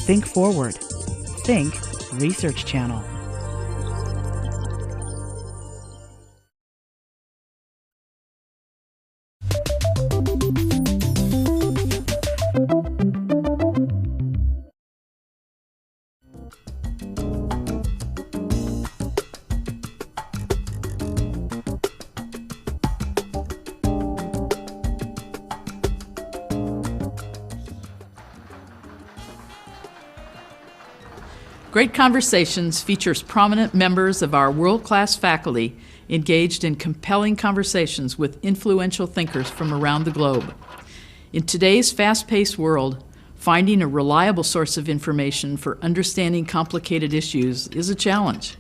Think forward. Think Research Channel. Great Conversations features prominent members of our world-class faculty engaged in compelling conversations with influential thinkers from around the globe. In today's fast-paced world, finding a reliable source of information for understanding complicated issues is a challenge.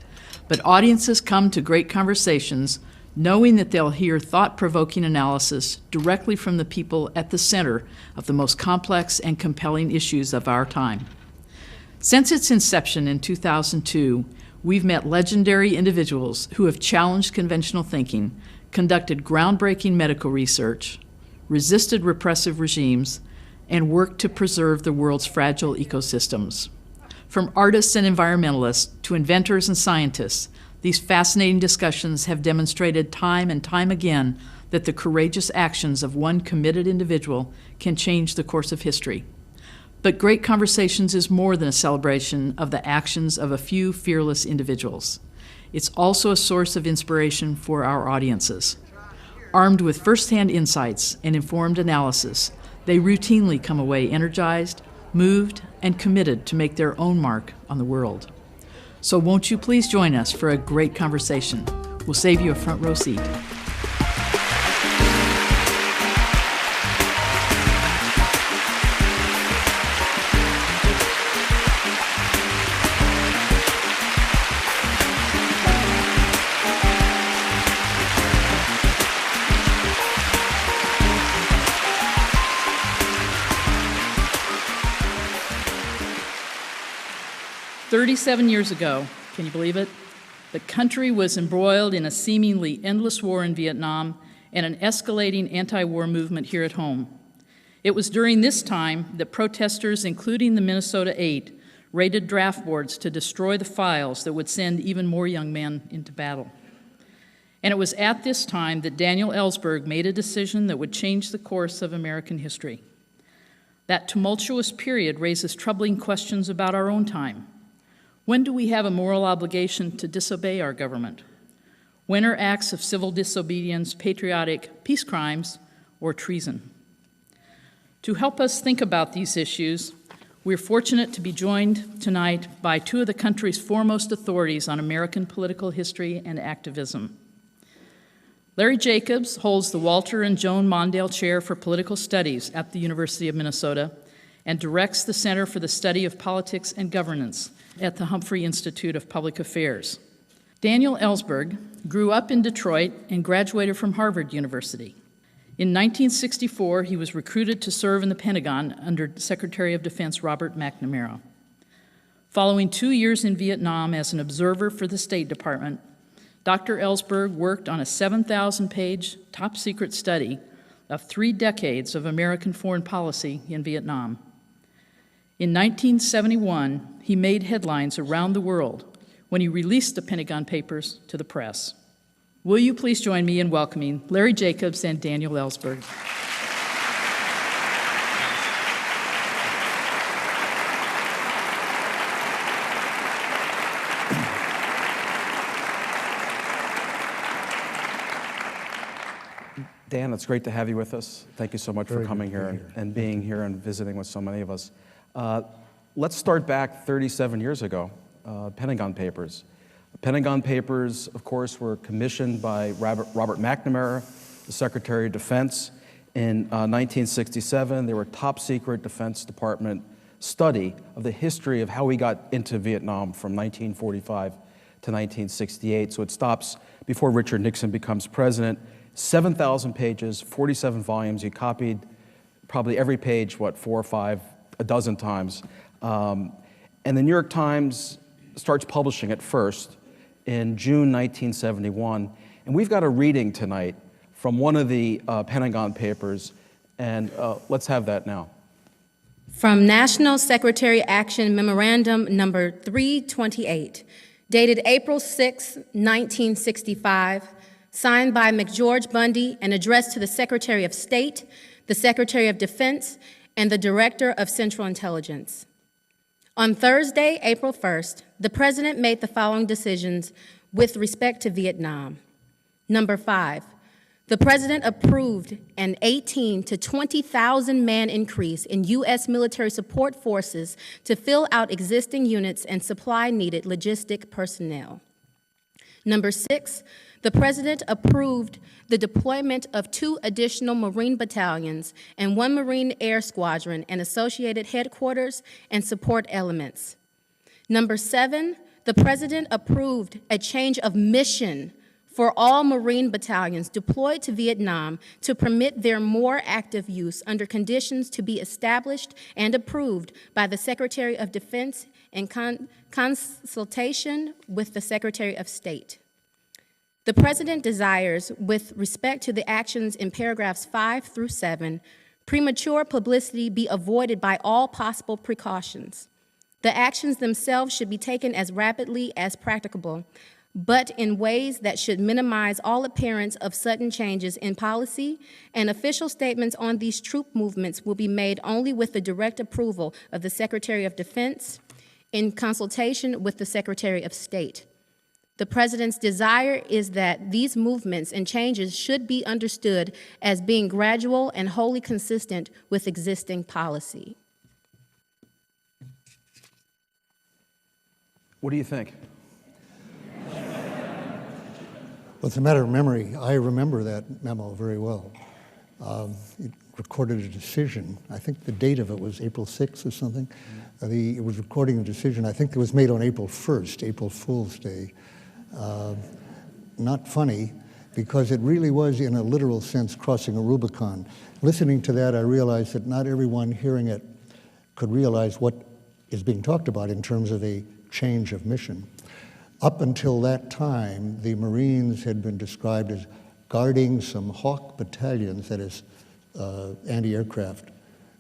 But audiences come to Great Conversations knowing that they'll hear thought-provoking analysis directly from the people at the center of the most complex and compelling issues of our time. Since its inception in 2002, we've met legendary individuals who have challenged conventional thinking, conducted groundbreaking medical research, resisted repressive regimes, and worked to preserve the world's fragile ecosystems. From artists and environmentalists to inventors and scientists, these fascinating discussions have demonstrated time and time again that the courageous actions of one committed individual can change the course of history. But Great Conversations is more than a celebration of the actions of a few fearless individuals. It's also a source of inspiration for our audiences. Armed with firsthand insights and informed analysis, they routinely come away energized, moved, and committed to make their own mark on the world. So won't you please join us for a great conversation? We'll save you a front row seat. "37 years ago, can you believe it? The country was embroiled in a seemingly endless war in Vietnam and an escalating anti-war movement here at home. It was during this time that protesters, including the Minnesota 8, raided draft boards to destroy the files that would send even more young men into battle. And it was at this time that Daniel Ellsberg made a decision that would change the course of American history. That tumultuous period raises troubling questions about our own time. When do we have a moral obligation to disobey our government? When are acts of civil disobedience patriotic peace crimes or treason? To help us think about these issues, we're fortunate to be joined tonight by two of the country's foremost authorities on American political history and activism. Larry Jacobs holds the Walter and Joan Mondale Chair for Political Studies at the University of Minnesota and directs the Center for the Study of Politics and Governance at the Humphrey Institute of Public Affairs. Daniel Ellsberg grew up in Detroit and graduated from Harvard University. In 1964, he was recruited to serve in the Pentagon under Secretary of Defense Robert McNamara. Following 2 years in Vietnam as an observer for the State Department, Dr. Ellsberg worked on a 7,000-page top-secret study of 3 decades of American foreign policy in Vietnam. In 1971, he made headlines around the world when he released the Pentagon Papers to the press. Will you please join me in welcoming Larry Jacobs and Daniel Ellsberg? Dan, it's great to have you with us. Thank you so much for coming here and being here and visiting with so many of us. Let's start back 37 years ago, Pentagon Papers. The Pentagon Papers, of course, were commissioned by Robert McNamara, the Secretary of Defense. In 1967, they were a top-secret Defense Department study of the history of how we got into Vietnam from 1945 to 1968. So it stops before Richard Nixon becomes president. 7,000 pages, 47 volumes. You copied probably every page, 4 or 5, a dozen times. And the New York Times starts publishing it first in June 1971. And we've got a reading tonight from one of the Pentagon Papers, and let's have that now. From National Secretary Action Memorandum Number 328, dated April 6, 1965, signed by McGeorge Bundy and addressed to the Secretary of State, the Secretary of Defense, and the Director of Central Intelligence. On Thursday, April 1st, the President made the following decisions with respect to Vietnam. Number 5, the President approved an 18 to 20,000 man increase in U.S. military support forces to fill out existing units and supply needed logistic personnel. Number 6, the President approved the deployment of 2 additional Marine battalions and 1 Marine Air Squadron and associated headquarters and support elements. Number 7, the President approved a change of mission for all Marine battalions deployed to Vietnam to permit their more active use under conditions to be established and approved by the Secretary of Defense in consultation with the Secretary of State. The President desires, with respect to the actions in paragraphs 5 through 7, premature publicity be avoided by all possible precautions. The actions themselves should be taken as rapidly as practicable, but in ways that should minimize all appearance of sudden changes in policy, and official statements on these troop movements will be made only with the direct approval of the Secretary of Defense in consultation with the Secretary of State. The President's desire is that these movements and changes should be understood as being gradual and wholly consistent with existing policy. What do you think? Well, it's a matter of memory. I remember that memo very well. It recorded a decision. I think the date of it was April 6th or something. It was recording a decision. I think it was made on April 1st, April Fool's Day. Not funny, because it really was, in a literal sense, crossing a Rubicon. Listening to that, I realized that not everyone hearing it could realize what is being talked about in terms of a change of mission. Up until that time, the Marines had been described as guarding some Hawk battalions, that is, anti-aircraft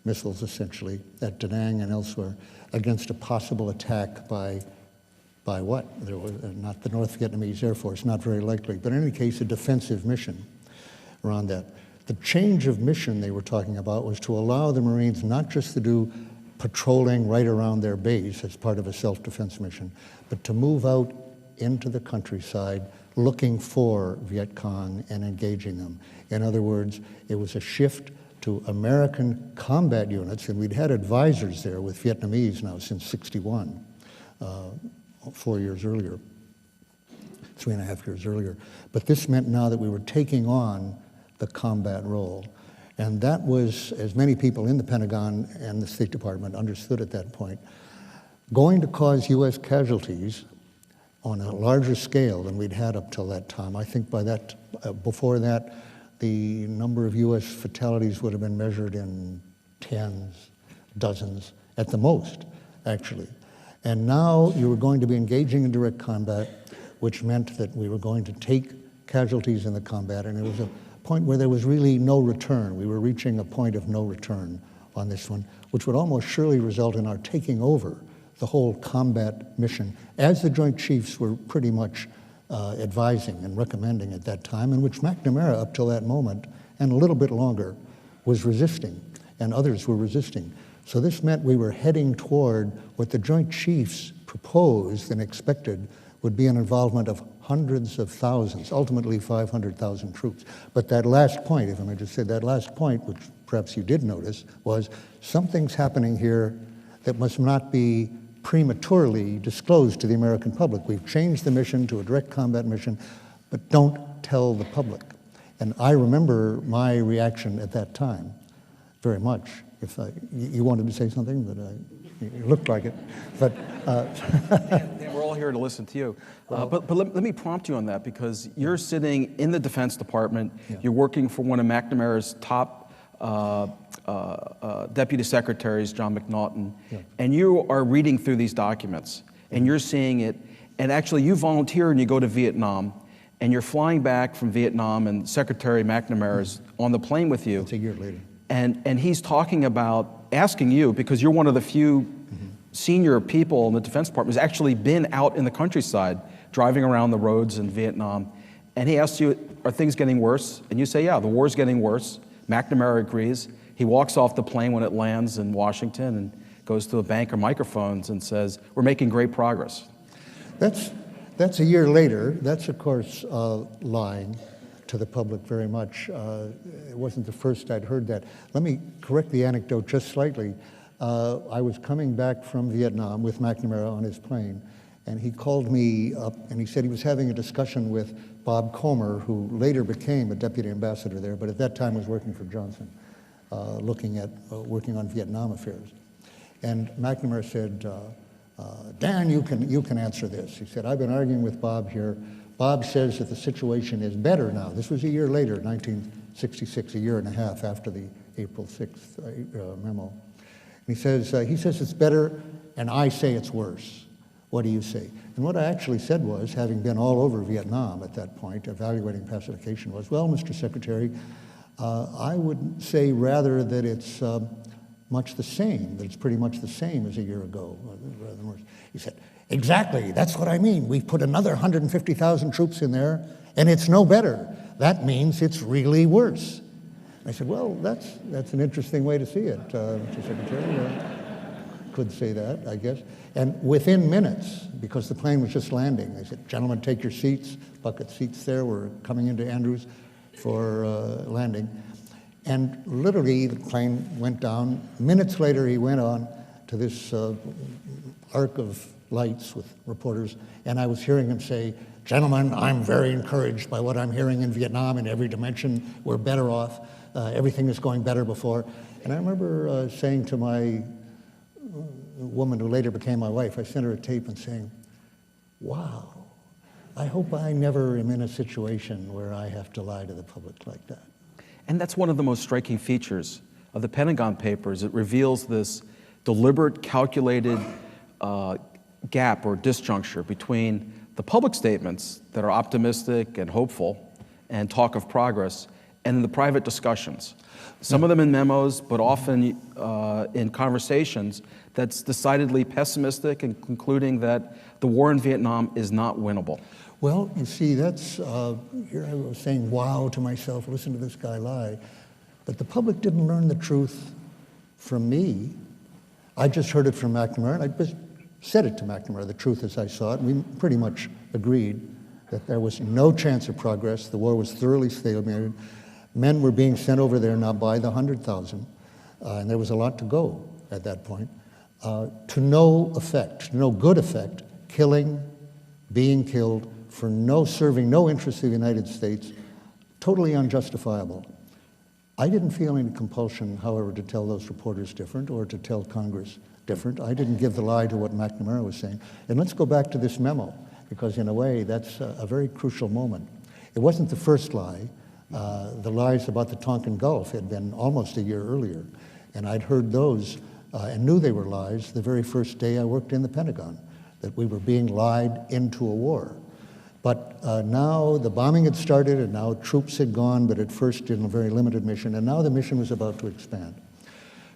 missiles, essentially, at Da Nang and elsewhere, against a possible attack by what? There was not the North Vietnamese Air Force, not very likely, but in any case, a defensive mission around that. The change of mission they were talking about was to allow the Marines not just to do patrolling right around their base as part of a self-defense mission, but to move out into the countryside looking for Viet Cong and engaging them. In other words, it was a shift to American combat units, and we'd had advisors there with Vietnamese now since '61. 4 years earlier, 3.5 years earlier. But this meant now that we were taking on the combat role. And that was, as many people in the Pentagon and the State Department understood at that point, going to cause U.S. casualties on a larger scale than we'd had up till that time. I think by that, before that, the number of U.S. fatalities would have been measured in tens, dozens, at the most, actually. And now you were going to be engaging in direct combat, which meant that we were going to take casualties in the combat, and it was a point where there was really no return. We were reaching a point of no return on this one, which would almost surely result in our taking over the whole combat mission, as the Joint Chiefs were pretty much advising and recommending at that time, and which McNamara, up till that moment, and a little bit longer, was resisting, and others were resisting. So this meant we were heading toward what the Joint Chiefs proposed and expected would be an involvement of hundreds of thousands, ultimately 500,000 troops. But that last point, if I may just say, that last point, which perhaps you did notice, was something's happening here that must not be prematurely disclosed to the American public. We've changed the mission to a direct combat mission, but don't tell the public. And I remember my reaction at that time very much. You wanted to say something, but it looked like it. But Dan, we're all here to listen to you. But let me prompt you on that, because you're sitting in the Defense Department. Yeah. You're working for one of McNamara's top deputy secretaries, John McNaughton, yeah. And you are reading through these documents, and you're seeing it. And actually, you volunteer and you go to Vietnam, and you're flying back from Vietnam, and Secretary McNamara is on the plane with you. It's a year later. And he's talking about asking you, because you're one of the few senior people in the Defense Department who's actually been out in the countryside, driving around the roads in Vietnam. And he asks you, are things getting worse? And you say, yeah, the war's getting worse. McNamara agrees. He walks off the plane when it lands in Washington and goes to a bank or microphones and says, we're making great progress. That's a year later. That's, of course, lying to the public very much. It wasn't the first I'd heard that. Let me correct the anecdote just slightly. I was coming back from Vietnam with McNamara on his plane, and he called me up and he said he was having a discussion with Bob Comer, who later became a deputy ambassador there, but at that time was working for Johnson, working on Vietnam affairs. And McNamara said, Dan, you can answer this. He said, I've been arguing with Bob here. Bob says that the situation is better now. This was a year later, 1966, a year and a half after the April 6th memo. And he says it's better, and I say it's worse. What do you say? And what I actually said was, having been all over Vietnam at that point, evaluating pacification, was, well, Mr. Secretary, I would say rather that it's much the same, that it's pretty much the same as a year ago, rather than worse. He said, exactly, that's what I mean. We've put another 150,000 troops in there, and it's no better. That means it's really worse. I said, well, that's an interesting way to see it, Mr. Secretary. Could say that, I guess. And within minutes, because the plane was just landing, I said, gentlemen, take your seats, bucket seats there. We're coming into Andrews for landing. And literally, the plane went down. Minutes later, he went on to this arc of lights with reporters, and I was hearing him say, gentlemen, I'm very encouraged by what I'm hearing in Vietnam in every dimension. We're better off. Everything is going better before. And I remember saying to my woman who later became my wife, I sent her a tape and saying, wow, I hope I never am in a situation where I have to lie to the public like that. And that's one of the most striking features of the Pentagon Papers. It reveals this deliberate, calculated gap or disjuncture between the public statements that are optimistic and hopeful and talk of progress, and the private discussions. Some of them in memos, but often in conversations that's decidedly pessimistic and concluding that the war in Vietnam is not winnable. Well, you see, that's, here I was saying wow to myself, listen to this guy lie. But the public didn't learn the truth from me. I just heard it from McNamara, and I just said it to McNamara, the truth as I saw it. We pretty much agreed that there was no chance of progress. The war was thoroughly stalemated. Men were being sent over there now by the 100,000, and there was a lot to go at that point, to no effect, no good effect, killing, being killed, for serving no interest of the United States, totally unjustifiable. I didn't feel any compulsion, however, to tell those reporters different or to tell Congress different. I didn't give the lie to what McNamara was saying. And let's go back to this memo, because in a way, that's a very crucial moment. It wasn't the first lie. The lies about the Tonkin Gulf had been almost a year earlier, and I'd heard those and knew they were lies the very first day I worked in the Pentagon, that we were being lied into a war. But now the bombing had started, and now troops had gone, but at first in a very limited mission, and now the mission was about to expand.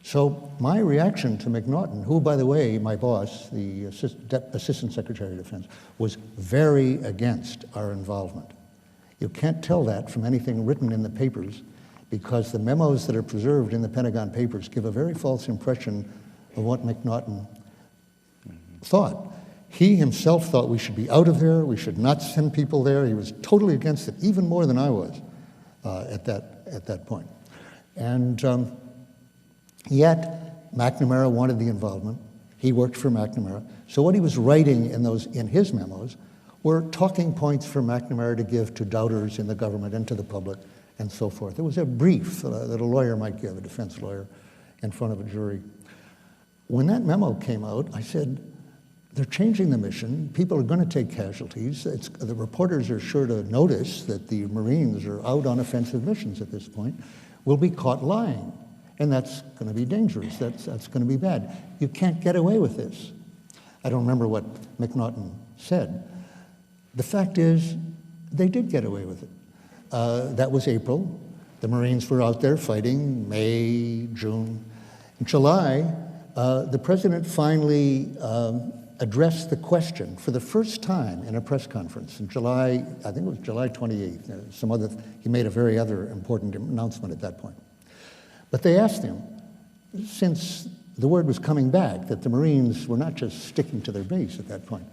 So my reaction to McNaughton, who, by the way, my boss, the Assistant Secretary of Defense, was very against our involvement. You can't tell that from anything written in the papers, because the memos that are preserved in the Pentagon Papers give a very false impression of what McNaughton thought. He himself thought we should be out of there, we should not send people there. He was totally against it, even more than I was at that point. And yet, McNamara wanted the involvement. He worked for McNamara. So what he was writing in his memos were talking points for McNamara to give to doubters in the government and to the public and so forth. It was a brief that a lawyer might give, a defense lawyer, in front of a jury. When that memo came out, I said, they're changing the mission. People are going to take casualties. The reporters are sure to notice that the Marines are out on offensive missions at this point. We'll be caught lying, and that's going to be dangerous. That's going to be bad. You can't get away with this. I don't remember what McNaughton said. The fact is, they did get away with it. That was April. The Marines were out there fighting May, June. In July, the president finally addressed the question for the first time in a press conference in July, I think it was July 28th. He made a very other important announcement at that point. But they asked him, since the word was coming back that the Marines were not just sticking to their base at that point,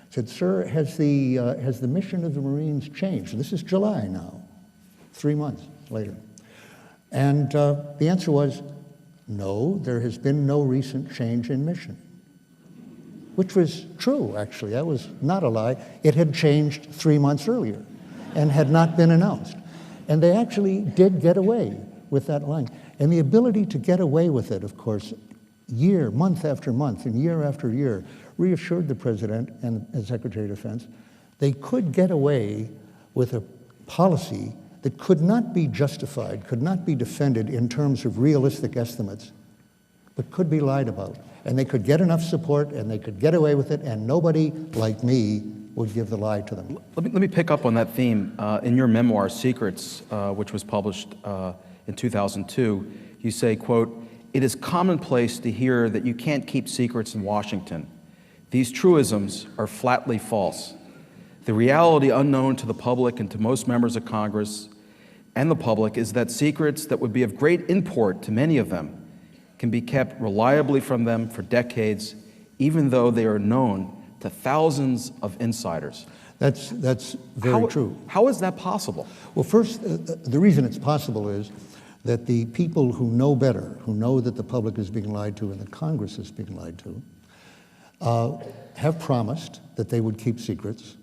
said, "Sir, has the mission of the Marines changed?" This is July now, 3 months later. And the answer was, no, there has been no recent change in mission. Which was true, actually. That was not a lie. It had changed 3 months earlier and had not been announced. And they actually did get away with that line. And the ability to get away with it, of course, month after month and year after year, reassured the president and the Secretary of Defense they could get away with a policy that could not be justified, could not be defended in terms of realistic estimates, but could be lied about. And they could get enough support and they could get away with it, and nobody like me would give the lie to them. Let me pick up on that theme. In your memoir, Secrets, which was published in 2002, you say, quote, "It is commonplace to hear that you can't keep secrets in Washington. These truisms are flatly false. The reality unknown to the public and to most members of Congress and the public is that secrets that would be of great import to many of them can be kept reliably from them for decades, even though they are known to thousands of insiders." That's very true. How is that possible? Well, first, the reason it's possible is that the people who know better, who know that the public is being lied to and the Congress is being lied to, have promised that they would keep secrets,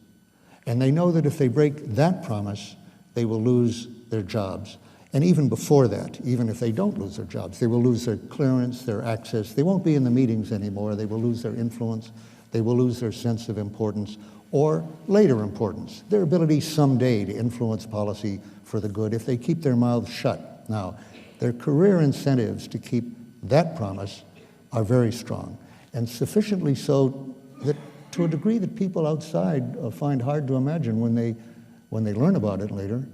and they know that if they break that promise, they will lose their jobs. And even before that, even if they don't lose their jobs, they will lose their clearance, their access. They won't be in the meetings anymore. They will lose their influence. They will lose their sense of importance, or later importance, their ability someday to influence policy for the good if they keep their mouths shut. Now, their career incentives to keep that promise are very strong, and sufficiently so that to a degree that people outside find hard to imagine when they learn about it later,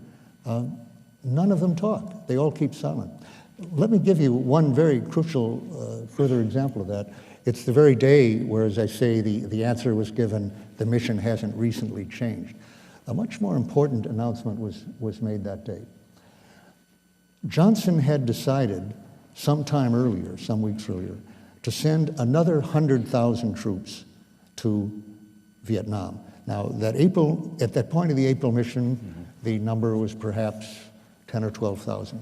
none of them talk. They all keep silent. Let me give you one very crucial further example of that. It's the very day where, as I say, the answer was given, the mission hasn't recently changed. A much more important announcement was made that day. Johnson had decided sometime earlier, some weeks earlier, to send another 100,000 troops to Vietnam. Now, at that point of the April mission, the number was perhaps 10 or 12,000.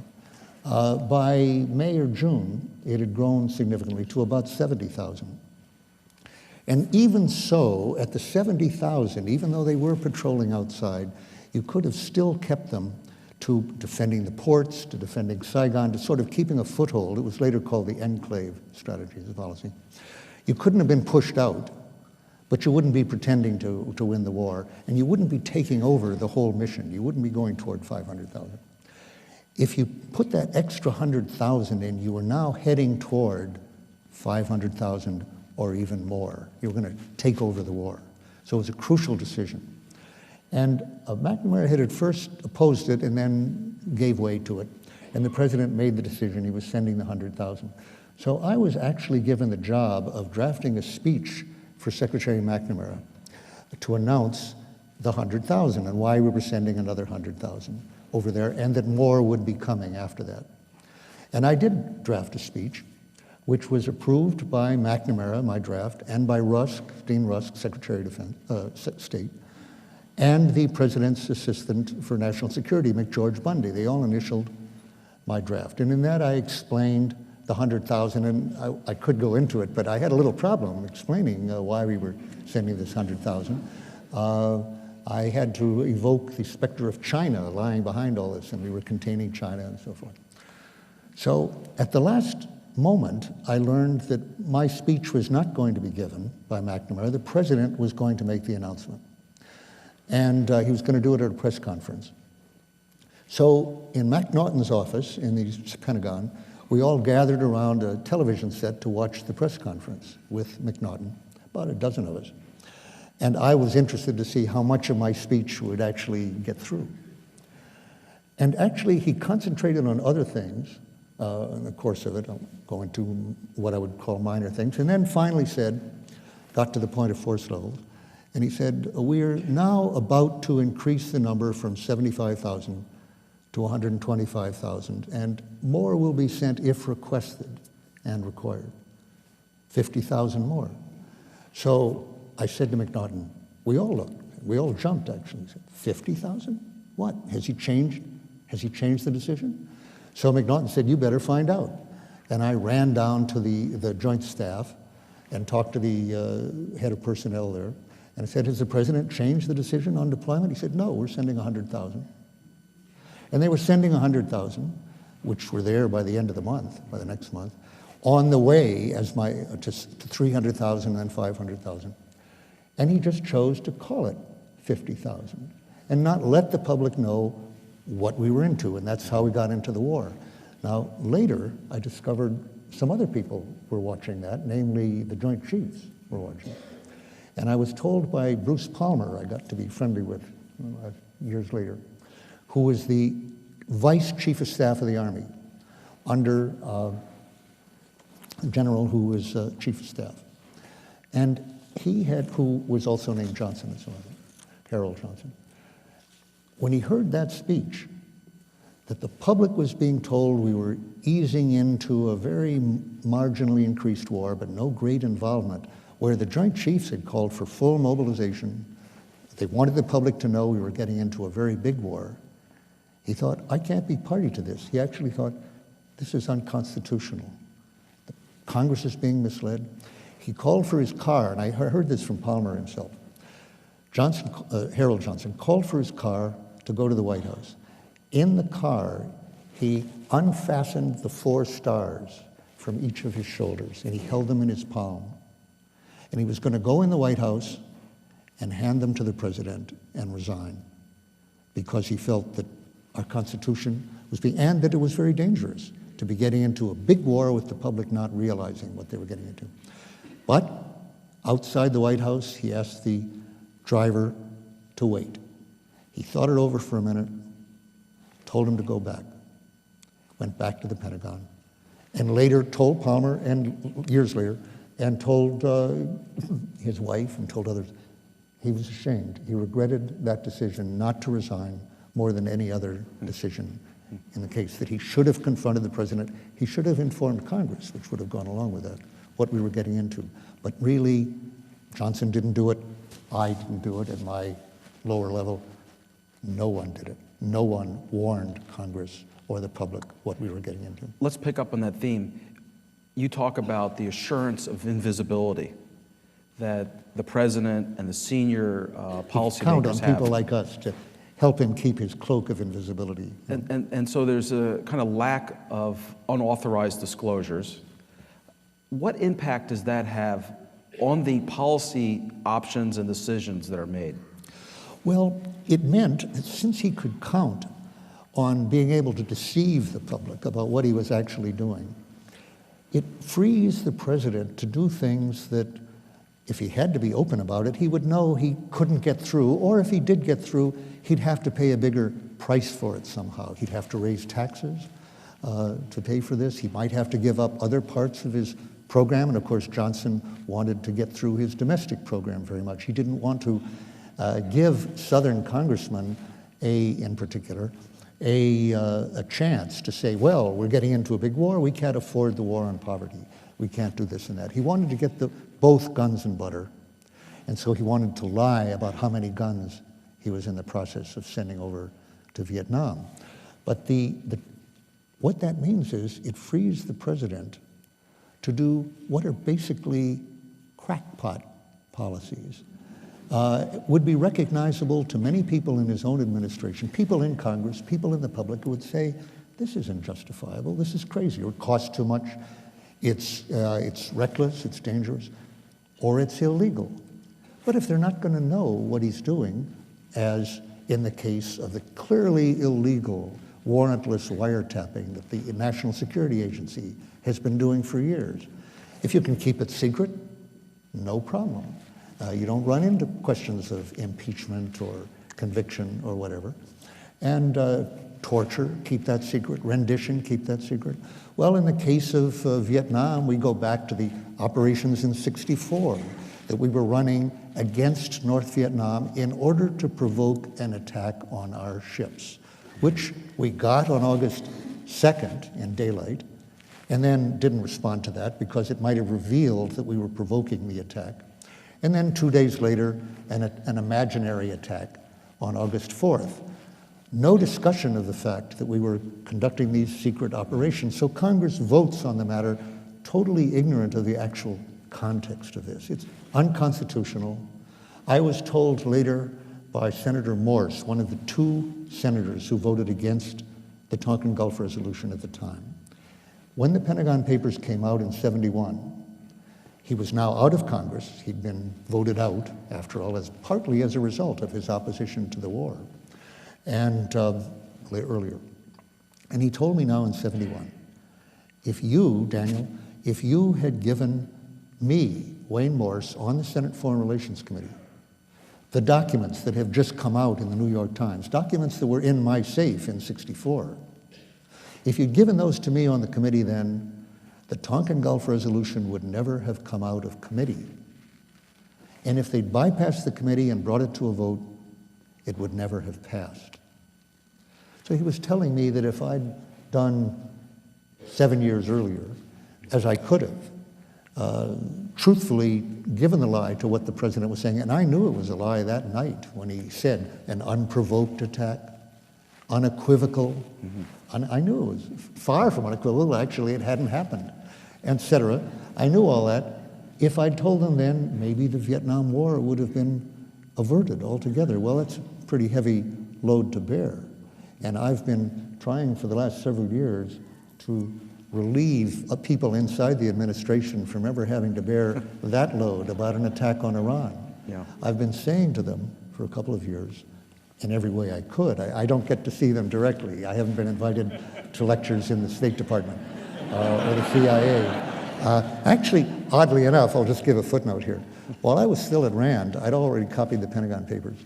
By May or June, it had grown significantly to about 70,000. And even so, at the 70,000, even though they were patrolling outside, you could have still kept them to defending the ports, to defending Saigon, to sort of keeping a foothold. It was later called the enclave strategy, the policy. You couldn't have been pushed out, but you wouldn't be pretending to win the war, and you wouldn't be taking over the whole mission. You wouldn't be going toward 500,000. If you put that extra 100,000 in, you are now heading toward 500,000 or even more. You're going to take over the war. So it was a crucial decision. And McNamara had at first opposed it and then gave way to it. And the president made the decision. He was sending the 100,000. So I was actually given the job of drafting a speech for Secretary McNamara to announce the 100,000 and why we were sending another 100,000 over there, and that more would be coming after that. And I did draft a speech, which was approved by McNamara, my draft, and by Rusk, Dean Rusk, Secretary of State, and the President's Assistant for National Security, McGeorge Bundy. They all initialed my draft. And in that I explained the 100,000, and I could go into it, but I had a little problem explaining why we were sending this 100,000. I had to evoke the specter of China lying behind all this, and we were containing China and so forth. So at the last moment, I learned that my speech was not going to be given by McNamara. The president was going to make the announcement. And he was going to do it at a press conference. So in McNaughton's office in the Pentagon, we all gathered around a television set to watch the press conference with McNaughton, about a dozen of us. And I was interested to see how much of my speech would actually get through. And actually, he concentrated on other things in the course of it. I'll go into what I would call minor things. And then finally got to the point of force levels, and he said, we're now about to increase the number from 75,000 to 125,000, and more will be sent if requested and required. 50,000 more. So I said to McNaughton, we all looked. We all jumped, actually. 50,000? What? Has he changed the decision? So McNaughton said, you better find out. And I ran down to the Joint Staff and talked to the head of personnel there. And I said, has the president changed the decision on deployment? He said, no, we're sending 100,000. And they were sending 100,000, which were there by the end of the month, by the next month, on the way to 300,000 and then 500,000. And he just chose to call it 50,000 and not let the public know what we were into, and that's how we got into the war. Now, later, I discovered some other people were watching that, namely the Joint Chiefs were watching. And I was told by Bruce Palmer, I got to be friendly with years later, who was the Vice Chief of Staff of the Army under a general who was Chief of Staff. And who was also named Johnson as well, Harold Johnson. When he heard that speech, that the public was being told we were easing into a very marginally increased war, but no great involvement, where the Joint Chiefs had called for full mobilization, they wanted the public to know we were getting into a very big war, he thought, I can't be party to this. He actually thought, this is unconstitutional. The Congress is being misled. He called for his car, and I heard this from Palmer himself. Harold Johnson called for his car to go to the White House. In the car, he unfastened the 4 stars from each of his shoulders, and he held them in his palm. And he was going to go in the White House and hand them to the president and resign, because he felt that our Constitution was and that it was very dangerous to be getting into a big war with the public not realizing what they were getting into. But outside the White House, he asked the driver to wait. He thought it over for a minute, told him to go back, went back to the Pentagon, and later told Palmer, and years later, and told his wife and told others, he was ashamed. He regretted that decision not to resign more than any other decision in the case, that he should have confronted the president. He should have informed Congress, which would have gone along with that, what we were getting into. But really, Johnson didn't do it. I didn't do it at my lower level. No one did it. No one warned Congress or the public what we were getting into. Let's pick up on that theme. You talk about the assurance of invisibility that the president and the senior policymakers count on have. People like us to help him keep his cloak of invisibility. And so there's a kind of lack of unauthorized disclosures. What impact does that have on the policy options and decisions that are made? Well, it meant that since he could count on being able to deceive the public about what he was actually doing, it frees the president to do things that, if he had to be open about it, he would know he couldn't get through, or if he did get through, he'd have to pay a bigger price for it somehow. He'd have to raise taxes to pay for this. He might have to give up other parts of his program, and of course Johnson wanted to get through his domestic program very much. He didn't want to give Southern congressmen, in particular, a chance to say, well, we're getting into a big war, we can't afford the war on poverty, we can't do this and that. He wanted to get both guns and butter, and so he wanted to lie about how many guns he was in the process of sending over to Vietnam. But what that means is it frees the president to do what are basically crackpot policies. Would be recognizable to many people in his own administration, people in Congress, people in the public who would say, this isn't justifiable, this is crazy, or it costs too much, it's reckless, it's dangerous, or it's illegal. But if they're not going to know what he's doing, as in the case of the clearly illegal warrantless wiretapping that the National Security Agency has been doing for years, if you can keep it secret, no problem. You don't run into questions of impeachment or conviction or whatever. And torture, keep that secret. Rendition, keep that secret. Well, in the case of Vietnam, we go back to the operations in '64 that we were running against North Vietnam in order to provoke an attack on our ships, which we got on August 2nd in daylight, and then didn't respond to that because it might have revealed that we were provoking the attack. And then 2 days later, an imaginary attack on August 4th. No discussion of the fact that we were conducting these secret operations. So Congress votes on the matter totally ignorant of the actual context of this. It's unconstitutional. I was told later by Senator Morse, one of the two senators who voted against the Tonkin Gulf Resolution at the time. When the Pentagon Papers came out in '71, he was now out of Congress. He'd been voted out, after all, partly as a result of his opposition to the war, and earlier. And he told me now in '71, if you, Daniel, if you had given me, Wayne Morse, on the Senate Foreign Relations Committee, the documents that have just come out in the New York Times, documents that were in my safe in '64, if you'd given those to me on the committee then, the Tonkin Gulf Resolution would never have come out of committee. And if they'd bypassed the committee and brought it to a vote, it would never have passed. So he was telling me that if I'd done 7 years earlier, as I could have, truthfully given the lie to what the president was saying, and I knew it was a lie that night when he said an unprovoked attack, unequivocal. I knew it was far from unequivocal. Actually, it hadn't happened, etc. I knew all that. If I'd told them then, maybe the Vietnam War would have been averted altogether. Well, that's a pretty heavy load to bear. And I've been trying for the last several years to relieve people inside the administration from ever having to bear that load about an attack on Iran. Yeah. I've been saying to them for a couple of years, in every way I could. I don't get to see them directly. I haven't been invited to lectures in the State Department or the CIA. Actually, oddly enough, I'll just give a footnote here. While I was still at RAND, I'd already copied the Pentagon Papers,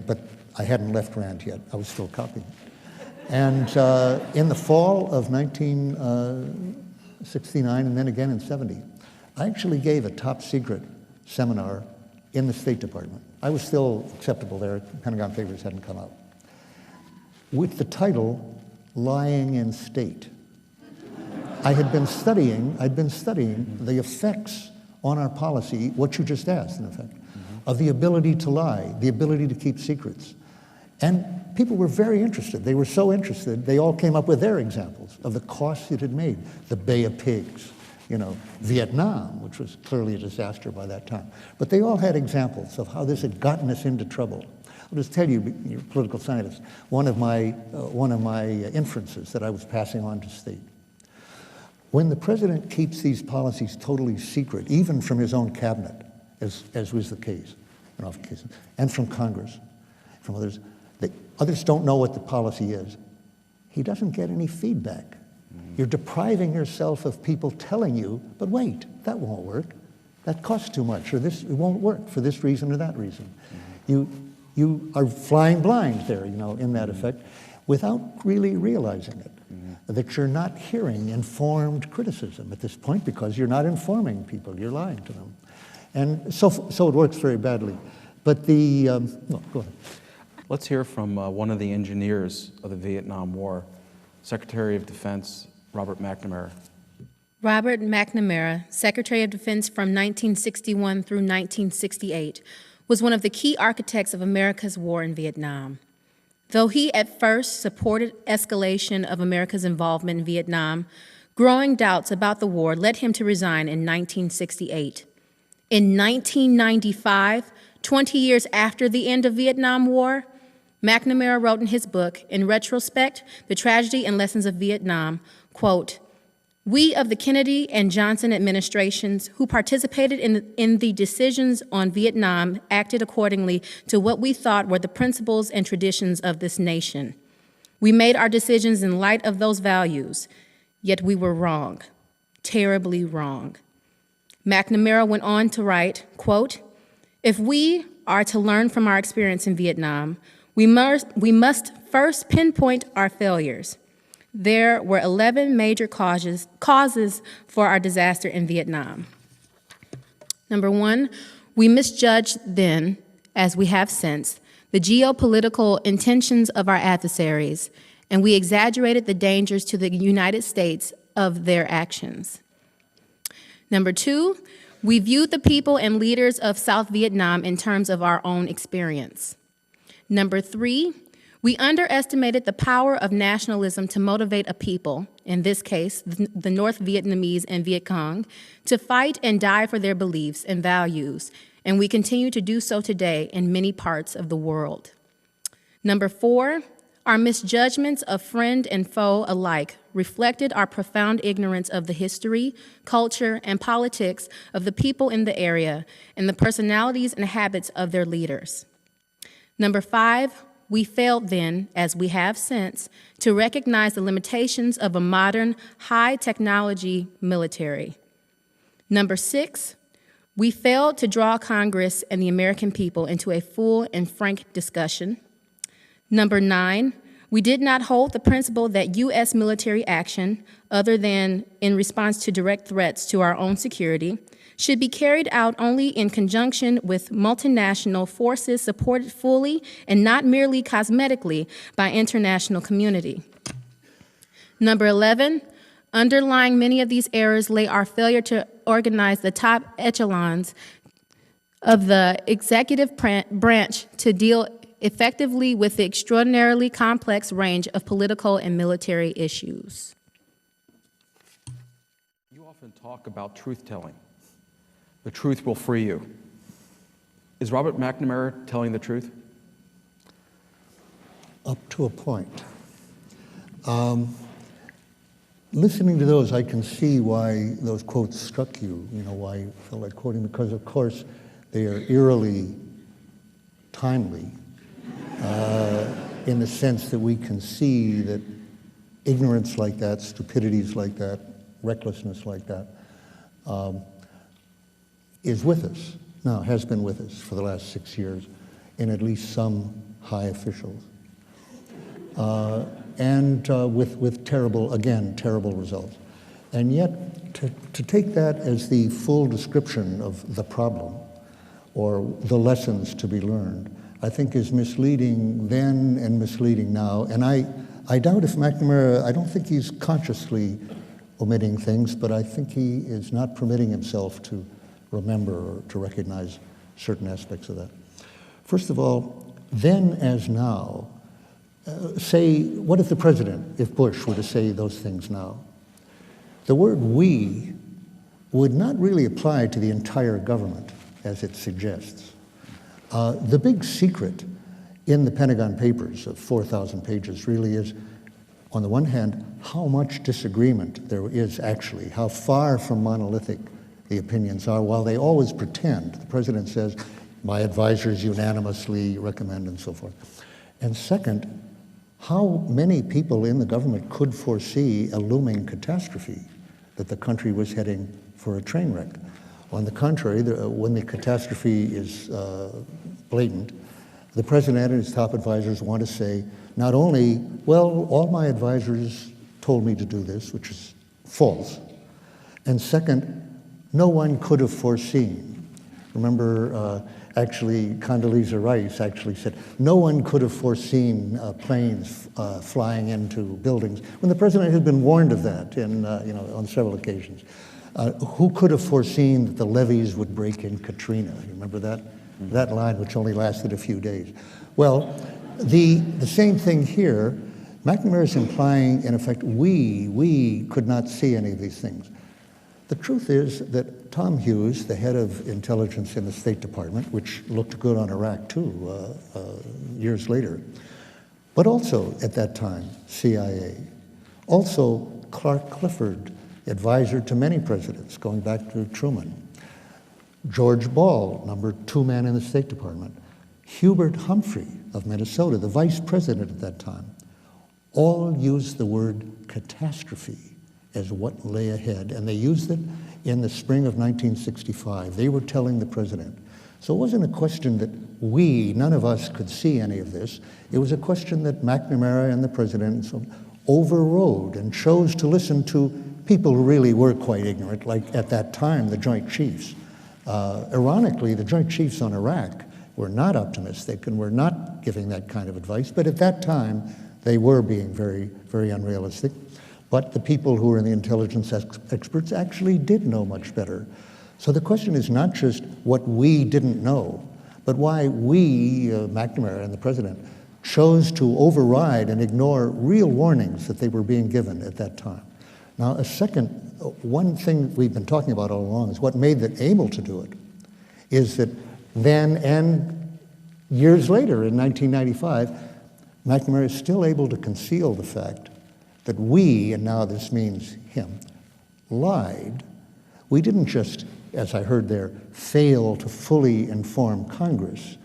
but I hadn't left RAND yet. I was still copying. And in the fall of 1969, and then again in '70, I actually gave a top secret seminar in the State Department. I was still acceptable there. Pentagon Papers hadn't come out. With the title, Lying in State. I'd been studying the effects on our policy, what you just asked, in effect, of the ability to lie, the ability to keep secrets. And people were very interested. They were so interested, they all came up with their examples of the costs it had made. The Bay of Pigs, Vietnam, which was clearly a disaster by that time. But they all had examples of how this had gotten us into trouble. I'll just tell you, you're a political scientist, one of my inferences that I was passing on to state. When the president keeps these policies totally secret, even from his own cabinet, as was the case in often cases, and from Congress, from others, others don't know what the policy is, he doesn't get any feedback. You're depriving yourself of people telling you, but wait, that won't work. That costs too much, or it won't work for this reason or that reason. You are flying blind there, in that effect, without really realizing it, that you're not hearing informed criticism at this point because you're not informing people, you're lying to them. And so it works very badly. But go ahead. Let's hear from one of the engineers of the Vietnam War, Secretary of Defense Robert McNamara. Robert McNamara, Secretary of Defense from 1961 through 1968, was one of the key architects of America's war in Vietnam. Though he at first supported escalation of America's involvement in Vietnam, growing doubts about the war led him to resign in 1968. In 1995, 20 years after the end of Vietnam War, McNamara wrote in his book, In Retrospect, The Tragedy and Lessons of Vietnam, quote, "We of the Kennedy and Johnson administrations who participated in the decisions on Vietnam acted accordingly to what we thought were the principles and traditions of this nation. We made our decisions in light of those values, yet we were wrong, terribly wrong." McNamara went on to write, quote, "If we are to learn from our experience in Vietnam, We must first pinpoint our failures. There were 11 major causes for our disaster in Vietnam. Number one, we misjudged then, as we have since, the geopolitical intentions of our adversaries, and we exaggerated the dangers to the United States of their actions. Number two, we viewed the people and leaders of South Vietnam in terms of our own experience. Number three, we underestimated the power of nationalism to motivate a people, in this case, the North Vietnamese and Viet Cong, to fight and die for their beliefs and values, and we continue to do so today in many parts of the world. Number four, our misjudgments of friend and foe alike reflected our profound ignorance of the history, culture, and politics of the people in the area and the personalities and habits of their leaders. Number five, we failed then, as we have since, to recognize the limitations of a modern, high-technology military. Number six, we failed to draw Congress and the American people into a full and frank discussion. Number nine, we did not hold the principle that U.S. military action, other than in response to direct threats to our own security, should be carried out only in conjunction with multinational forces supported fully and not merely cosmetically by international community. Number 11, underlying many of these errors lay our failure to organize the top echelons of the executive branch to deal effectively with the extraordinarily complex range of political and military issues. You often talk about truth-telling. The truth will free you. Is Robert McNamara telling the truth? Up to a point. Listening to those, I can see why those quotes struck you, why you felt like quoting, because of course they are eerily timely in the sense that we can see that ignorance like that, stupidities like that, recklessness like that, is with us, now has been with us for the last 6 years in at least some high officials. And with terrible results. And yet, to take that as the full description of the problem or the lessons to be learned, I think is misleading then and misleading now. And I doubt if McNamara, I don't think he's consciously omitting things, but I think he is not permitting himself to remember or to recognize certain aspects of that. First of all, then as now, say, what if the president, if Bush were to say those things now? The word we would not really apply to the entire government, as it suggests. The big secret in the Pentagon Papers of 4,000 pages really is, on the one hand, how much disagreement there is actually, how far from monolithic the opinions are, while they always pretend. The president says, my advisors unanimously recommend, and so forth. And second, how many people in the government could foresee a looming catastrophe, that the country was heading for a train wreck? On the contrary, when the catastrophe is blatant, the president and his top advisors want to say, not only, well, all my advisors told me to do this, which is false, and second, no one could have foreseen. Remember, actually, Condoleezza Rice actually said, no one could have foreseen planes flying into buildings, when the president had been warned of that on several occasions. Who could have foreseen that the levees would break in Katrina? You remember that? Mm-hmm. That line, which only lasted a few days. Well, the same thing here. McNamara is implying, in effect, we could not see any of these things. The truth is that Tom Hughes, the head of intelligence in the State Department, which looked good on Iraq too, years later, but also at that time, CIA, also Clark Clifford, advisor to many presidents, going back to Truman, George Ball, number 2 man in the State Department, Hubert Humphrey of Minnesota, the vice president at that time, all used the word catastrophe as what lay ahead, and they used it in the spring of 1965. They were telling the president, So it wasn't a question that none of us could see any of this. It was a question that McNamara and the president overrode and chose to listen to people who really were quite ignorant, like at that time, the Joint Chiefs. Ironically, the Joint Chiefs on Iraq were not optimistic and were not giving that kind of advice, but at that time, they were being very, very unrealistic. But the people who were in the intelligence experts actually did know much better. So the question is not just what we didn't know, but why we, McNamara and the president, chose to override and ignore real warnings that they were being given at that time. Now, one thing we've been talking about all along is what made them able to do it is that then and years later in 1995, McNamara is still able to conceal the fact that we, and now this means him, lied. We didn't just, as I heard there, fail to fully inform Congress.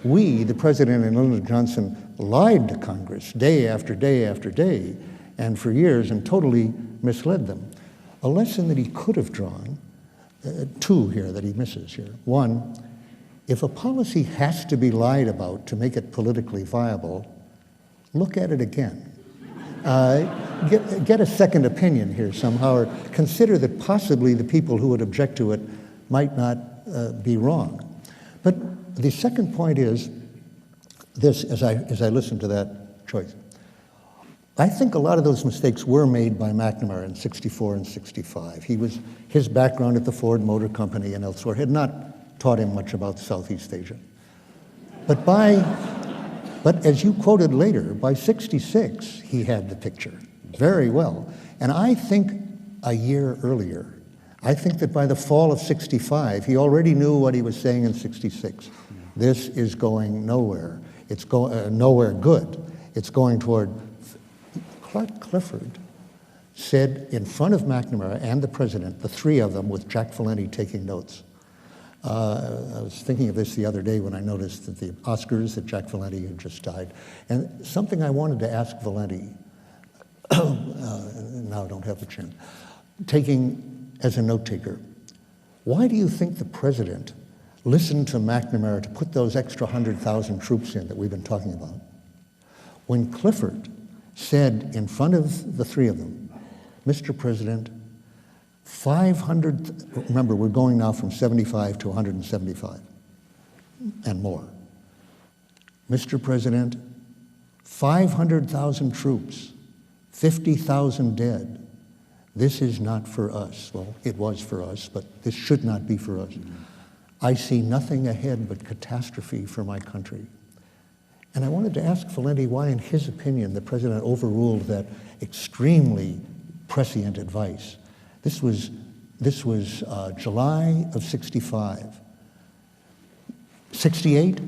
We, the President and Lyndon Johnson, lied to Congress day after day after day, and for years, and totally misled them. A lesson that he could have drawn, two here that he misses here. One, if a policy has to be lied about to make it politically viable, look at it again. Get a second opinion here somehow, or consider that possibly the people who would object to it might not be wrong. But the second point is this, as I listen to that choice. I think a lot of those mistakes were made by McNamara in 64 and 65. His background at the Ford Motor Company and elsewhere had not taught him much about Southeast Asia. But as you quoted later, by 66, he had the picture very well. And I think a year earlier, I think that by the fall of 65, he already knew what he was saying in 66. This is going nowhere. It's going nowhere good. It's going toward... Clark Clifford said in front of McNamara and the president, the three of them, with Jack Valenti taking notes. I was thinking of this the other day when I noticed that the Oscars, that Jack Valenti had just died. And something I wanted to ask Valenti, now I don't have the chance, taking as a note taker, why do you think the president listened to McNamara to put those extra 100,000 troops in that we've been talking about? When Clifford said in front of the three of them, Mr. President, 500, remember we're going now from 75 to 175 and more. Mr. President, 500,000 troops, 50,000 dead. This is not for us. Well, it was for us, but this should not be for us. I see nothing ahead but catastrophe for my country. And I wanted to ask Valenti why, in his opinion, the president overruled that extremely prescient advice. This was July of 65. 68,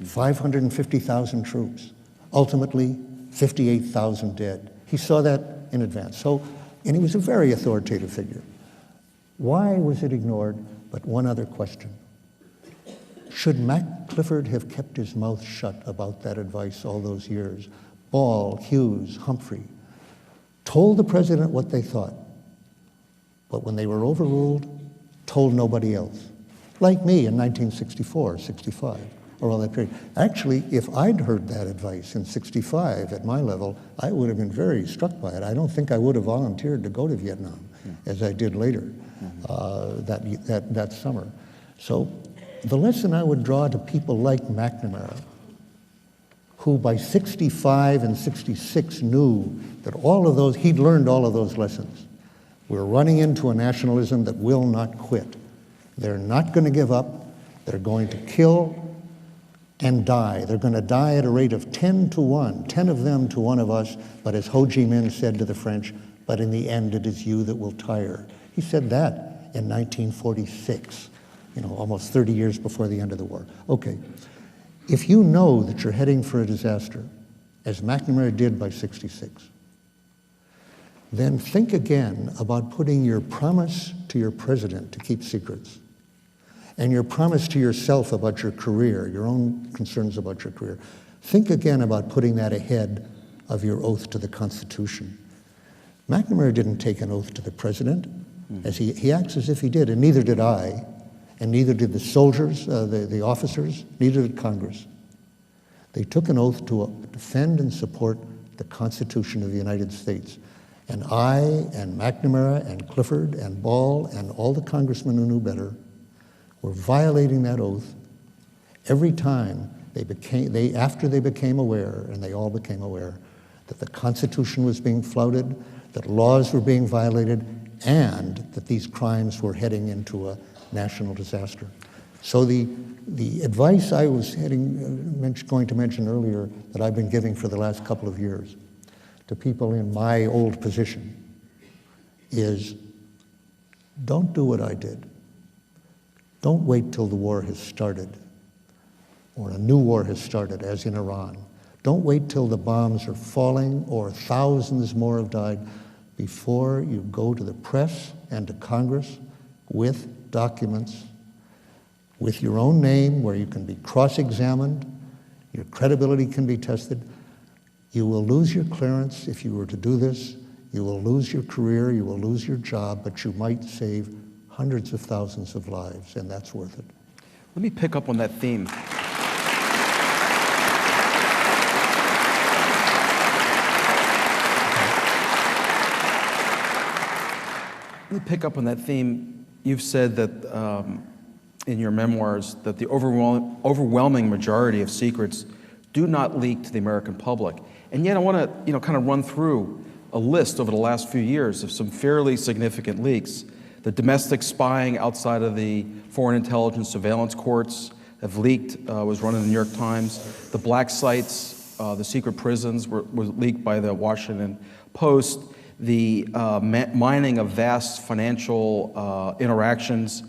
550,000 troops. Ultimately, 58,000 dead. He saw that in advance. And he was a very authoritative figure. Why was it ignored? But one other question. Should Clifford have kept his mouth shut about that advice all those years? Ball, Hughes, Humphrey told the president what they thought, but when they were overruled, told nobody else. Like me in 1964, 65, or all that period. Actually, if I'd heard that advice in 65 at my level, I would have been very struck by it. I don't think I would have volunteered to go to Vietnam, as I did later that summer. So the lesson I would draw to people like McNamara, who by 65 and 66 knew that he'd learned all of those lessons. We're running into a nationalism that will not quit. They're not going to give up. They're going to kill and die. They're going to die at a rate of 10 to 1, 10 of them to one of us, but as Ho Chi Minh said to the French, but in the end it is you that will tire. He said that in 1946. Almost 30 years before the end of the war. Okay, if you know that you're heading for a disaster, as McNamara did by 66, then think again about putting your promise to your president to keep secrets and your promise to yourself about your career, your own concerns about your career. Think again about putting that ahead of your oath to the Constitution. McNamara didn't take an oath to the president, as he acts as if he did, and neither did I. and neither did the soldiers, the officers, neither did Congress. They took an oath to defend and support the Constitution of the United States. And I and McNamara and Clifford and Ball and all the congressmen who knew better were violating that oath every time after they became aware, and they all became aware, that the Constitution was being flouted, that laws were being violated, and that these crimes were heading into a national disaster. So the advice I was going to mention earlier that I've been giving for the last couple of years to people in my old position is, don't do what I did. Don't wait till the war has started, or a new war has started, as in Iran. Don't wait till the bombs are falling or thousands more have died before you go to the press and to Congress with documents, with your own name, where you can be cross-examined, your credibility can be tested. You will lose your clearance if you were to do this. You will lose your career, you will lose your job, but you might save hundreds of thousands of lives, and that's worth it. Let me pick up on that theme. Let me pick up on that theme. You've said that in your memoirs that the overwhelming majority of secrets do not leak to the American public. And yet I want to kind of run through a list over the last few years of some fairly significant leaks. The domestic spying outside of the foreign intelligence surveillance courts have leaked, was run in the New York Times. The black sites, the secret prisons were leaked by the Washington Post. The mining of vast financial interactions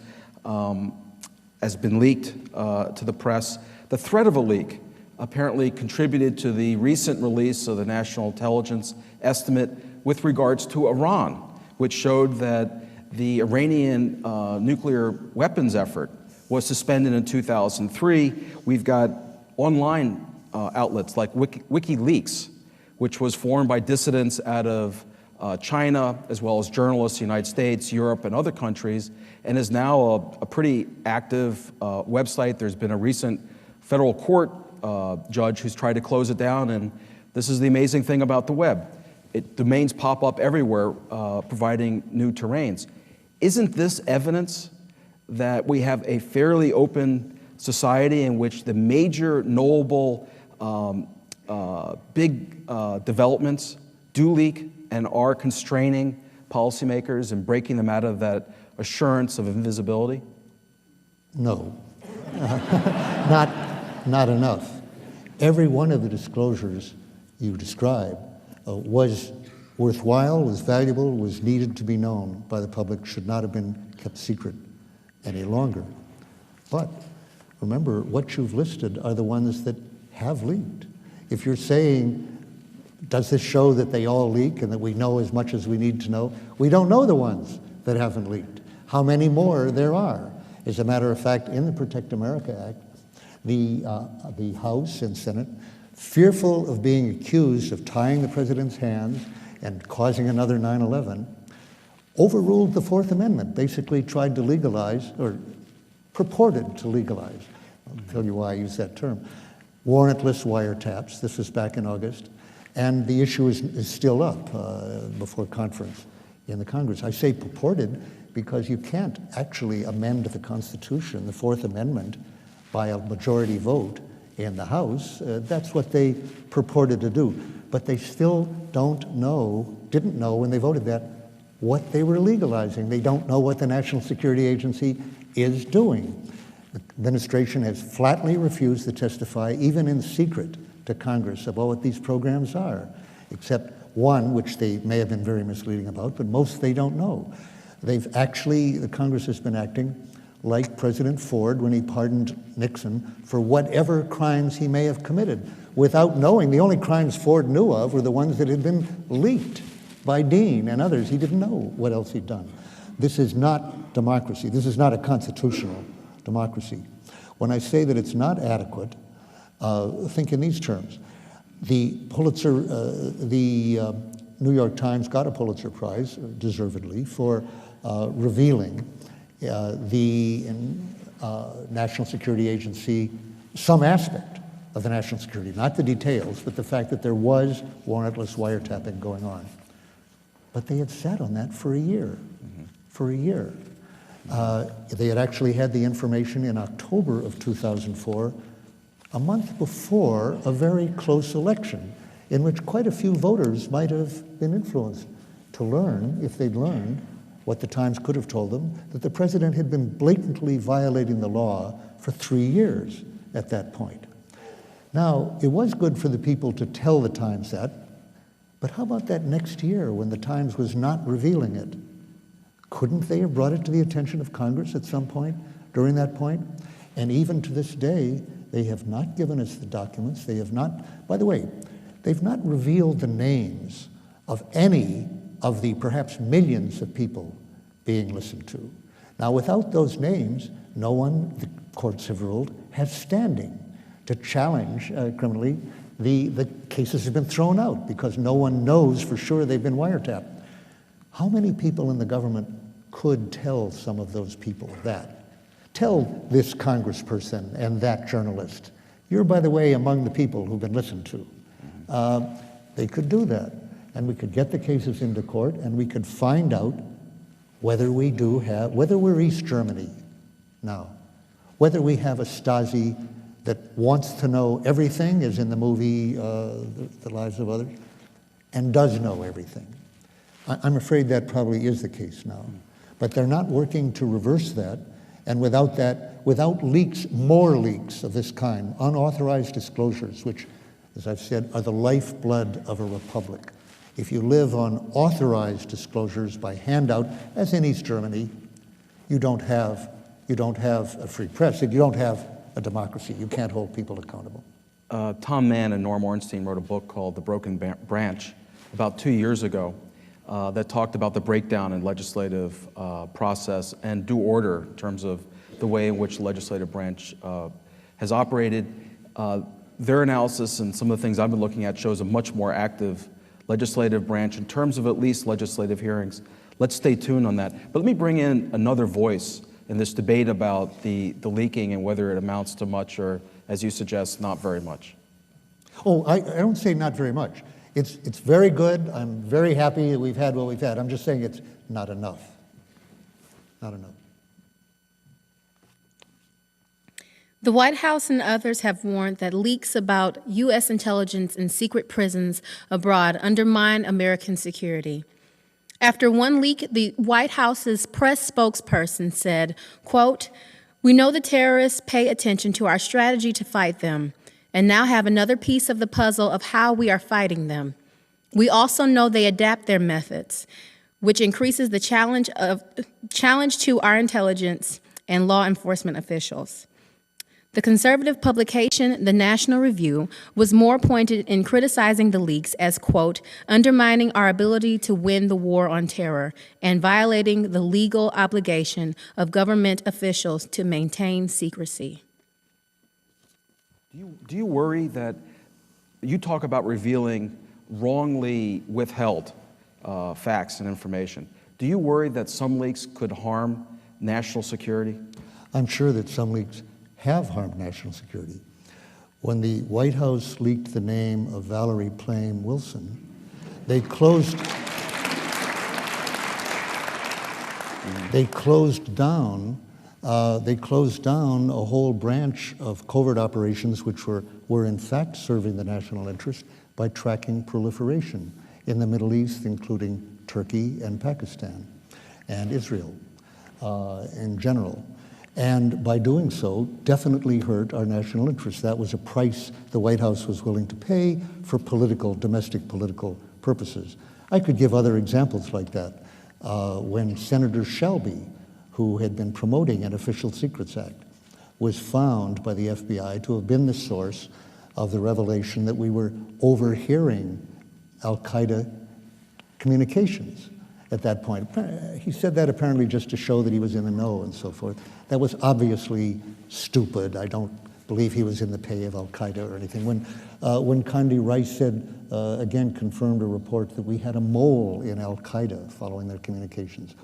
has been leaked to the press. The threat of a leak apparently contributed to the recent release of the National Intelligence Estimate with regards to Iran, which showed that the Iranian nuclear weapons effort was suspended in 2003. We've got online outlets like WikiLeaks, which was formed by dissidents out of China, as well as journalists in the United States, Europe, and other countries, and is now a pretty active website. There's been a recent federal court judge who's tried to close it down, and this is the amazing thing about the web. Domains pop up everywhere, providing new terrains. Isn't this evidence that we have a fairly open society in which the major knowable big developments do leak and are constraining policymakers and breaking them out of that assurance of invisibility? No, not enough. Every one of the disclosures you describe was worthwhile, was valuable, was needed to be known by the public, should not have been kept secret any longer. But remember, what you've listed are the ones that have leaked. If you're saying, does this show that they all leak and that we know as much as we need to know? We don't know the ones that haven't leaked. How many more there are? As a matter of fact, in the Protect America Act, the House and Senate, fearful of being accused of tying the president's hands and causing another 9/11, overruled the Fourth Amendment, basically tried to legalize, or purported to legalize, I'll tell you why I use that term, warrantless wiretaps. This was back in August. And the issue is still up before conference in the Congress. I say purported because you can't actually amend the Constitution, the Fourth Amendment, by a majority vote in the House. That's what they purported to do. But they still didn't know when they voted that, what they were legalizing. They don't know what the National Security Agency is doing. The administration has flatly refused to testify, even in secret, to Congress about what these programs are, except one, which they may have been very misleading about, but most they don't know. The Congress has been acting like President Ford when he pardoned Nixon for whatever crimes he may have committed, without knowing. The only crimes Ford knew of were the ones that had been leaked by Dean and others. He didn't know what else he'd done. This is not democracy. This is not a constitutional democracy. When I say that it's not adequate, think in these terms. The New York Times got a Pulitzer Prize, deservedly, for revealing the National Security Agency, some aspect of the national security, not the details, but the fact that there was warrantless wiretapping going on. But they had sat on that for a year, for a year. They had actually had the information in October of 2004, a month before a very close election, in which quite a few voters might have been influenced to learn, if they'd learned, what the Times could have told them, that the president had been blatantly violating the law for 3 years at that point. Now, it was good for the people to tell the Times that, but how about that next year when the Times was not revealing it? Couldn't they have brought it to the attention of Congress at some point during that point? And even to this day, they have not given us the documents. They have not, by the way, they've not revealed the names of any of the perhaps millions of people being listened to. Now, without those names, no one, the courts have ruled, has standing to challenge criminally. The cases have been thrown out because no one knows for sure they've been wiretapped. How many people in the government could tell some of those people that? Tell this congressperson and that journalist, you're, by the way, among the people who've been listened to. They could do that, and we could get the cases into court, and we could find out whether we do have, whether we're East Germany now, whether we have a Stasi that wants to know everything, as in the movie The Lives of Others, and does know everything. I'm afraid that probably is the case now. But they're not working to reverse that, and without that, without leaks, more leaks of this kind, unauthorized disclosures, which, as I've said, are the lifeblood of a republic. If you live on authorized disclosures by handout, as in East Germany, you don't have a free press. You don't have a democracy. You can't hold people accountable. Tom Mann and Norm Ornstein wrote a book called The Broken Branch about 2 years ago that talked about the breakdown in legislative process and due order in terms of the way in which the legislative branch has operated. Their analysis and some of the things I've been looking at shows a much more active legislative branch in terms of at least legislative hearings. Let's stay tuned on that. But let me bring in another voice in this debate about the leaking and whether it amounts to much or, as you suggest, not very much. Oh, I don't say not very much. It's very good. I'm very happy that we've had what we've had. I'm just saying it's not enough. Not enough. The White House and others have warned that leaks about U.S. intelligence in secret prisons abroad undermine American security. After one leak, the White House's press spokesperson said, quote, "We know the terrorists pay attention to our strategy to fight them, and now have another piece of the puzzle of how we are fighting them. We also know they adapt their methods, which increases the challenge to our intelligence and law enforcement officials." The conservative publication, The National Review, was more pointed in criticizing the leaks as, quote, "undermining our ability to win the war on terror and violating the legal obligation of government officials to maintain secrecy." Do you worry that you talk about revealing wrongly withheld facts and information? Do you worry that some leaks could harm national security? I'm sure that some leaks have harmed national security. When the White House leaked the name of Valerie Plame Wilson, they closed down a whole branch of covert operations which were in fact serving the national interest by tracking proliferation in the Middle East, including Turkey and Pakistan and Israel in general. And by doing so, definitely hurt our national interest. That was a price the White House was willing to pay for domestic political purposes. I could give other examples like that. When Senator Shelby, who had been promoting an Official Secrets Act, was found by the FBI to have been the source of the revelation that we were overhearing al-Qaeda communications at that point. He said that apparently just to show that he was in the know and so forth. That was obviously stupid. I don't believe he was in the pay of al-Qaeda or anything. When Condi Rice said, again confirmed a report that we had a mole in al-Qaeda following their communications.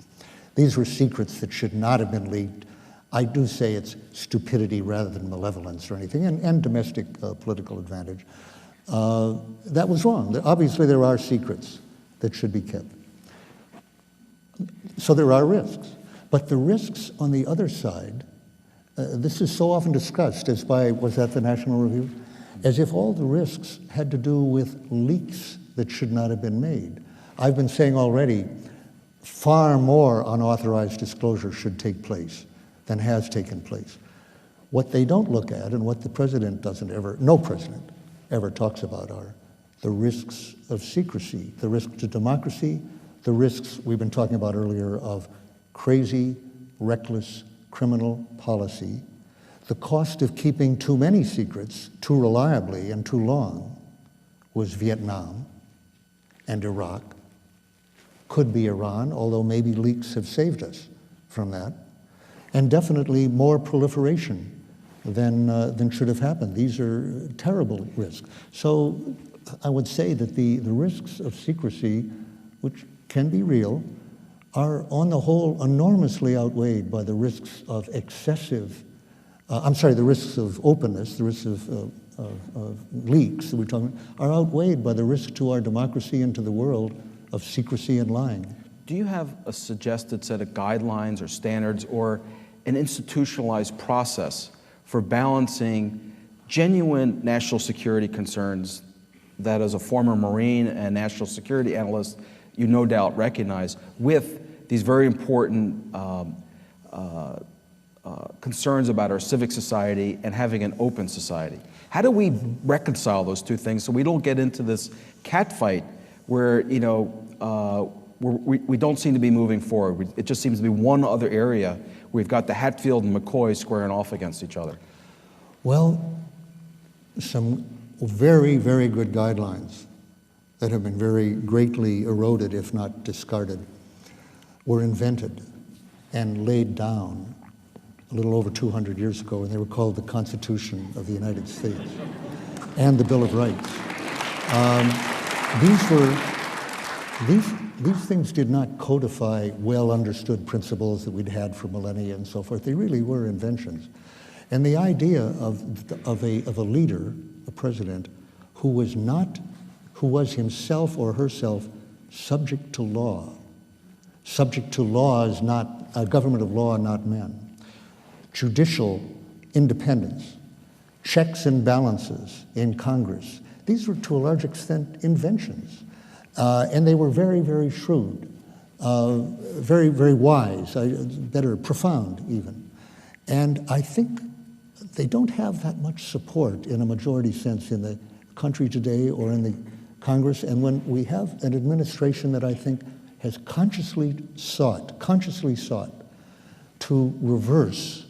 These were secrets that should not have been leaked. I do say it's stupidity rather than malevolence or anything, and domestic political advantage. That was wrong. Obviously, there are secrets that should be kept. So there are risks. But the risks on the other side, this is so often discussed as was that the National Review? As if all the risks had to do with leaks that should not have been made. I've been saying already, far more unauthorized disclosure should take place than has taken place. What they don't look at, and what the president no president ever talks about, are the risks of secrecy, the risk to democracy, the risks we've been talking about earlier of crazy, reckless, criminal policy, the cost of keeping too many secrets too reliably and too long was Vietnam and Iraq. Could be Iran, although maybe leaks have saved us from that. And definitely more proliferation than should have happened. These are terrible risks. So I would say that the risks of secrecy, which can be real, are on the whole enormously outweighed by the risks of the risks of openness, the risks of leaks that we're talking about, are outweighed by the risk to our democracy and to the world of secrecy and lying. Do you have a suggested set of guidelines or standards or an institutionalized process for balancing genuine national security concerns that, as a former Marine and national security analyst, you no doubt recognize, with these very important concerns about our civic society and having an open society? How do we reconcile those two things so we don't get into this catfight where, we don't seem to be moving forward? It just seems to be one other area. We've got the Hatfield and McCoy squaring off against each other. Well, some very, very good guidelines that have been very greatly eroded, if not discarded, were invented and laid down a little over 200 years ago, and they were called the Constitution of the United States and the Bill of Rights. These things did not codify well-understood principles that we'd had for millennia and so forth. They really were inventions. And the idea of a leader, a president, who was himself or herself subject to law. Subject to laws, not a government of law, not men. Judicial independence, checks and balances in Congress. These were, to a large extent, inventions. And they were very, very shrewd, very, very wise, better, profound even. And I think they don't have that much support in a majority sense in the country today or in the Congress. And when we have an administration that I think has consciously sought to reverse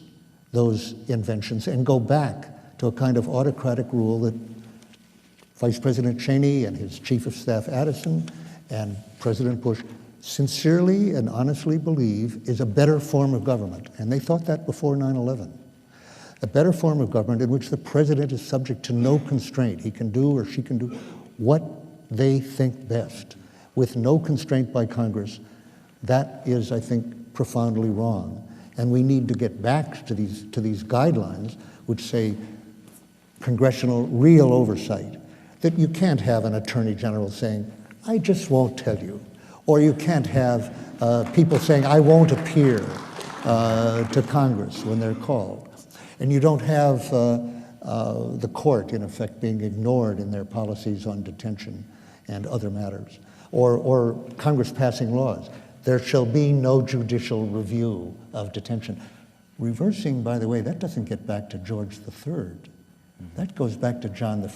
those inventions and go back to a kind of autocratic rule that Vice President Cheney and his Chief of Staff Addison and President Bush sincerely and honestly believe is a better form of government. And they thought that before 9/11. A better form of government in which the president is subject to no constraint. He can do or she can do what they think best with no constraint by Congress. That is, I think, profoundly wrong. And we need to get back to these guidelines which say congressional real oversight. That you can't have an attorney general saying, I just won't tell you. Or you can't have people saying, I won't appear to Congress when they're called. And you don't have the court, in effect, being ignored in their policies on detention and other matters. Or Congress passing laws. There shall be no judicial review of detention. Reversing, by the way, that doesn't get back to George III. That goes back to John I.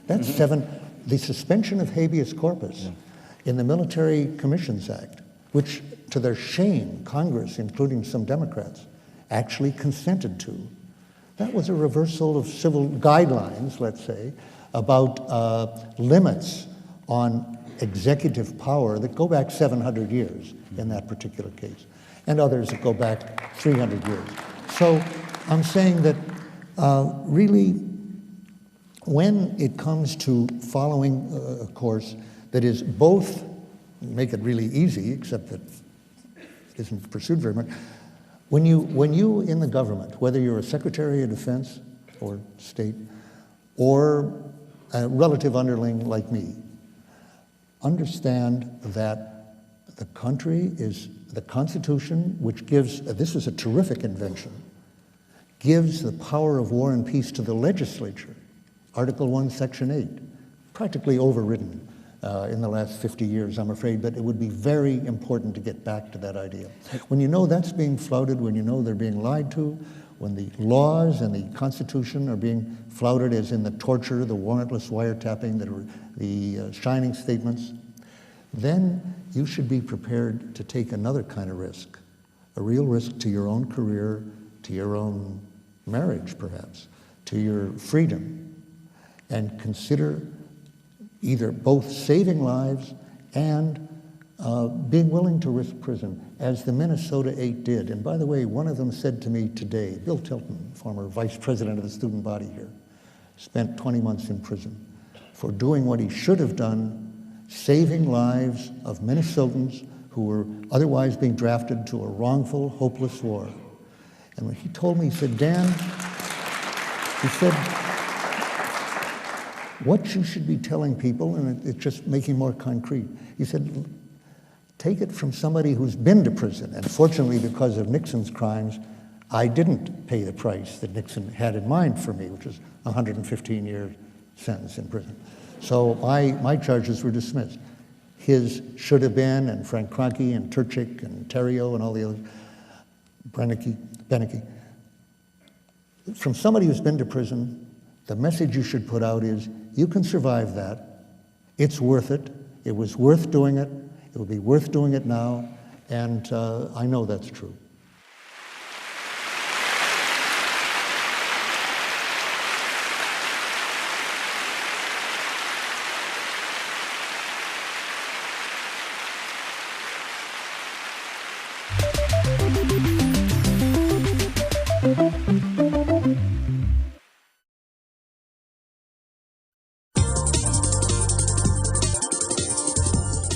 That's the suspension of habeas corpus in the Military Commissions Act, which, to their shame, Congress, including some Democrats, actually consented to. That was a reversal of civil guidelines, let's say, about limits on executive power that go back 700 years in that particular case, and others that go back 300 years. So I'm saying that really, when it comes to following a course that is both, make it really easy, except that it isn't pursued very much, When you in the government, whether you're a Secretary of Defense or State, or a relative underling like me, understand that the country is the Constitution, which gives, this is a terrific invention, gives the power of war and peace to the legislature. Article 1, Section 8, practically overridden in the last 50 years, I'm afraid, but it would be very important to get back to that idea. When you know that's being flouted, when you know they're being lied to, when the laws and the Constitution are being flouted, as in the torture, the warrantless wiretapping, the shining statements, then you should be prepared to take another kind of risk, a real risk to your own career, to your own marriage, perhaps, to your freedom, and consider either both saving lives and being willing to risk prison, as the Minnesota 8 did. And by the way, one of them said to me today, Bill Tilton, former vice president of the student body here, spent 20 months in prison for doing what he should have done, saving lives of Minnesotans who were otherwise being drafted to a wrongful, hopeless war. And when he told me, he said, Dan, he said, what you should be telling people, and it's just making more concrete, he said, take it from somebody who's been to prison. And fortunately, because of Nixon's crimes, I didn't pay the price that Nixon had in mind for me, which was a 115-year sentence in prison. So my charges were dismissed. His should have been, and Frank Kroenke and Turchik and Theriault and all the others, Beneke. From somebody who's been to prison, the message you should put out is, you can survive that. It's worth it. It was worth doing it. It will be worth doing it now. And I know that's true.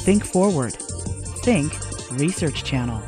Think Forward. Think Research Channel.